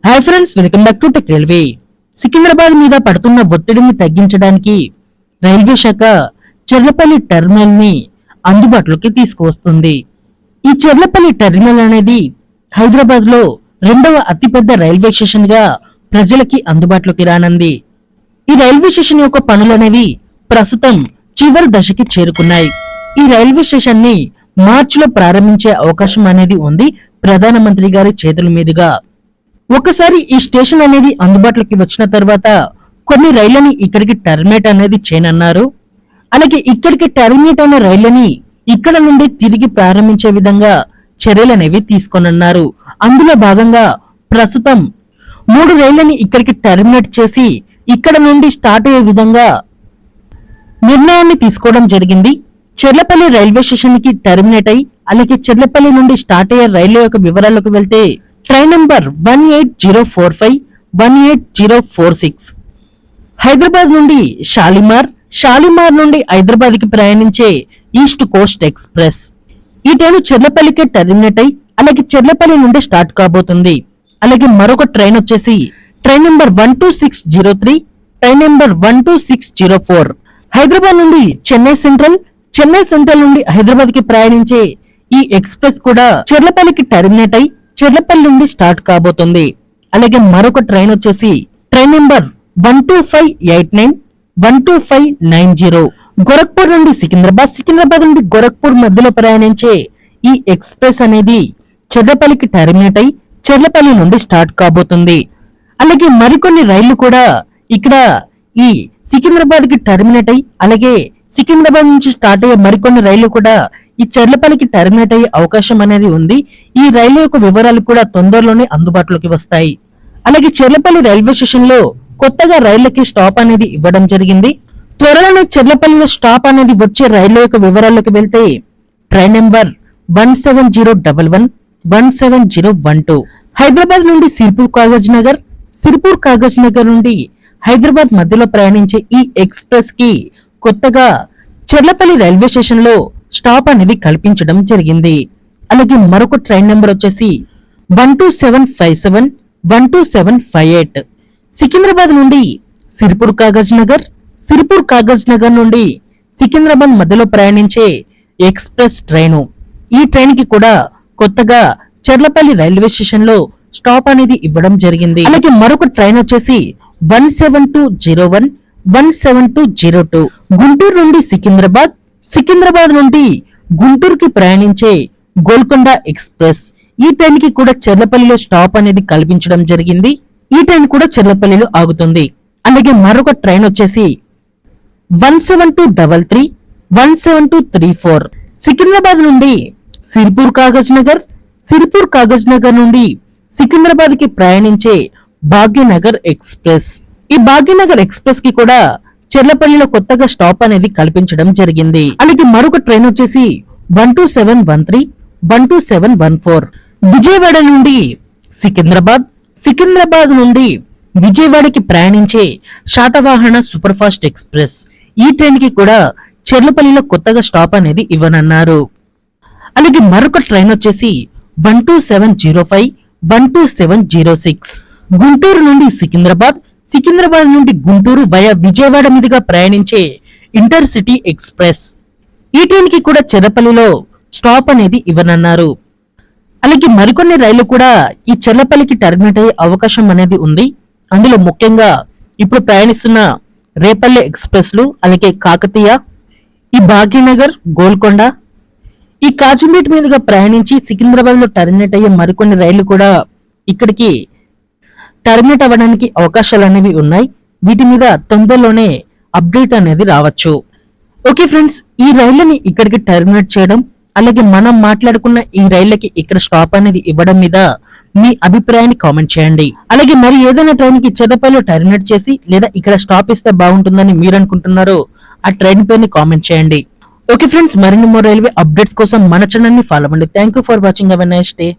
Hi friends, welcome back to tech railway. Secunderabad మీద పడుతున్న ఒత్తిడిని తగ్గించడానికి రైల్వే శాఖ చెర్లపల్లి టెర్మినల్ ని అందుబాటులోకి తీసుకువస్తుంది. ఈ చెర్లపల్లి టెర్మినల్ అనేది హైదరాబాద్ లో రెండవ అతిపెద్ద రైల్వే స్టేషన్ గా ప్రజలకి అందుబాటులోకి రానుంది. ఈ రైల్వే స్టేషన్ యొక్క పనులనేవి ప్రస్తుతం చివరి దశకి చేరుకున్నాయి. ఈ రైల్వే స్టేషన్ ని మార్చిలో ప్రారంభించే అవకాశం అనేది ఉంది ప్రధానమంత్రి గారి చేతుల మీదుగా. ఒకసారి ఈ స్టేషన్ అనేది అందుబాటులోకి వచ్చిన తర్వాత కొన్ని రైళ్లని ఇక్కడికి టర్మినేట్ అనేది చేయనున్నారు. అలాగే ఇక్కడికి టర్మినేట్ అయిన రైళ్లని ఇక్కడ నుండి తిరిగి ప్రారంభించే విధంగా చర్యలు అనేవి తీసుకోనున్నారు. అందులో భాగంగా ప్రస్తుతం 3 రైళ్లని ఇక్కడికి టర్మినేట్ చేసి ఇక్కడ నుండి స్టార్ట్ అయ్యే విధంగా నిర్ణయాన్ని తీసుకోవడం జరిగింది. చెర్లపల్లి రైల్వే స్టేషన్ కి టర్మినేట్ అయి అలాగే చెర్లపల్లి నుండి స్టార్ట్ అయ్యే రైళ్ల యొక్క వివరాలకు వెళ్తే ట్రైన్ నంబర్ 18045, 18046 హైదరాబాద్ నుండి షాలిమార్ నుండి హైదరాబాద్ కి ప్రయాణించే ఈస్ట్ కోస్ట్ ఎక్స్ప్రెస్. ఈ ట్రైన్ చెర్లపల్లికి టర్మినేట్ అయి అలాగే చెర్లపల్లి నుండి స్టార్ట్ కాబోతుంది. అలాగే మరొక ట్రైన్ వచ్చేసి train number 12603, train number 12604 Hyderabad నుండి చెన్నై సెంట్రల్ నుండి హైదరాబాద్ కి ప్రయాణించే ఈ ఎక్స్ప్రెస్ కూడా చెర్లపల్లికి టర్మినేట్ అయి చెర్లపల్లి నుండి స్టార్ట్ కాబోతుంది. అలాగే మరొక ట్రైన్ వచ్చేసి ట్రైన్ నెంబర్ 12589, 12590 గోరఖ్పూర్ నుండి సికింద్రాబాద్ నుండి గోరఖ్పూర్ మధ్యలో ప్రయాణించే ఈ ఎక్స్ప్రెస్ అనేది చెర్లపల్లికి టర్మినేట్ అయి చెర్లపల్లి నుండి స్టార్ట్ కాబోతుంది. అలాగే మరికొన్ని రైళ్లు కూడా ఇక్కడ ఈ సికింద్రాబాద్ కి టర్మినేట్ అయి అలాగే సికింద్రాబాద్ నుంచి స్టార్ట్ అయ్యే మరికొన్ని రైళ్లు కూడా ఈ చెర్లపల్లికి టర్మినేట్ అయ్యే అవకాశం అనేది ఉంది. ఈ రైలు యొక్క వివరాలు కూడా తొందరలోనే అందుబాటులోకి వస్తాయి. అలాగే చెర్లపల్లి రైల్వే స్టేషన్ లో కొత్తగా రైళ్లకి స్టాప్ అనేది ఇవ్వడం జరిగింది. త్వరలోనే చెర్లపల్లిలో స్టాప్ అనేది వచ్చే రైళ్ల యొక్క వివరాల్లోకి వెళ్తే ట్రైన్ నెంబర్ 17011, 17012 హైదరాబాద్ నుండి సిర్పూర్ కాగజ్ నగర్ నుండి హైదరాబాద్ మధ్యలో ప్రయాణించే ఈ ఎక్స్ప్రెస్ కి కొత్తగా చెర్లపల్లి రైల్వే స్టేషన్ లో స్టాప్ అనేది కల్పించడం జరిగింది. అలాగే మరొక ట్రైన్ నెంబర్ వచ్చేసి 12757, 12758 సికింద్రాబాద్ నుండి సిర్పూర్ కాగజ్ నగర్ నుండి సికింద్రాబాద్ మధ్యలో ప్రయాణించే ఎక్స్ప్రెస్ ట్రైను. ఈ ట్రైన్ కి కూడా కొత్తగా చెర్లపల్లి రైల్వే స్టేషన్ లో స్టాప్ అనేది ఇవ్వడం జరిగింది. అలాగే మరొక ట్రైన్ వచ్చేసి 17201, 17202 గుంటూరు నుండి సికింద్రాబాద్ నుండి గుంటూరుకి ప్రయాణించే గోల్కొండ ఎక్స్ప్రెస్. ఈ ట్రైన్ కి కూడా చెర్లపల్లిలో స్టాప్ అనేది కల్పించడం జరిగింది. ఈ ట్రైన్ కూడా చెర్లపల్లిలో ఆగుతుంది. అలాగే మరొక ట్రైన్ వచ్చేసి 17233, 17234 సికింద్రాబాద్ నుండి సిర్పూర్ కాగజ్ నగర్ నుండి సికింద్రాబాద్ కి ప్రయాణించే భాగ్యనగర్ ఎక్స్ప్రెస్. ఈ భాగ్యనగర్ ఎక్స్ప్రెస్ కి కూడా చెర్లపల్లిలో కొత్తగా స్టాప్ అనేది కల్పించడం జరిగింది. అలాగే మరొక ట్రైన్ వచ్చేసి 12713, 12714 విజయవాడ నుండి సికింద్రాబాద్ నుండి విజయవాడకి ప్రయాణించే శాతవాహన సూపర్ ఫాస్ట్ ఎక్స్ప్రెస్. ఈ ట్రైన్ కి కూడా చెర్లపల్లిలో కొత్తగా స్టాప్ అనేది ఇవ్వనున్నారు. అలాగే మరొక ట్రైన్ వచ్చేసి 12705, 12706 గుంటూరు నుండి సికింద్రాబాద్ నుండి గుంటూరు వయా విజయవాడ మీదుగా ప్రయాణించే ఇంటర్ సిటీ ఎక్స్ప్రెస్. ఈ ట్రైన్ కి కూడా చెర్లపల్లిలో స్టాప్ అనేది ఇవ్వనున్నారు. అలాగే మరికొన్ని రైళ్లు కూడా ఈ చెర్లపల్లికి టర్మినేట్ అయ్యే అవకాశం అనేది ఉంది. అందులో ముఖ్యంగా ఇప్పుడు ప్రయాణిస్తున్న రేపల్లె ఎక్స్ప్రెస్లు, అలాగే కాకతీయ, ఈ భాగ్యనగర్, గోల్కొండ, ఈ కాజీపేట మీదుగా ప్రయాణించి సికింద్రాబాద్ లో టర్మినేట్ అయ్యే మరికొన్ని రైళ్లు కూడా ఇక్కడికి టర్మినేట్ అవ్వడానికి అవకాశాలు అనేవి ఉన్నాయి. వీటి మీద తొందరలోనే అప్డేట్ అనేది రావచ్చు. ఓకే ఫ్రెండ్స్, ఈ రైళ్లని ఇక్కడికి టర్మినేట్ చేయడం అలాగే మనం మాట్లాడుకున్న ఈ రైళ్లకి ఇక్కడ స్టాప్ అనేది ఇవ్వడం మీద మీ అభిప్రాయాన్ని కామెంట్ చేయండి. అలాగే మరి ఏదైనా ట్రైన్ కి చెర్లపల్లిలో టర్మినేట్ చేసి లేదా ఇక్కడ స్టాప్ ఇస్తే బాగుంటుందని మీరు అనుకుంటున్నారో ఆ ట్రైన్ పేరుని కామెంట్ చేయండి. ఓకే ఫ్రెండ్స్, మరిన్ని రైల్వే అప్డేట్స్ కోసం మన ఛానల్ ని ఫాలో అవ్వండి. Thank you for watching. Have a nice day.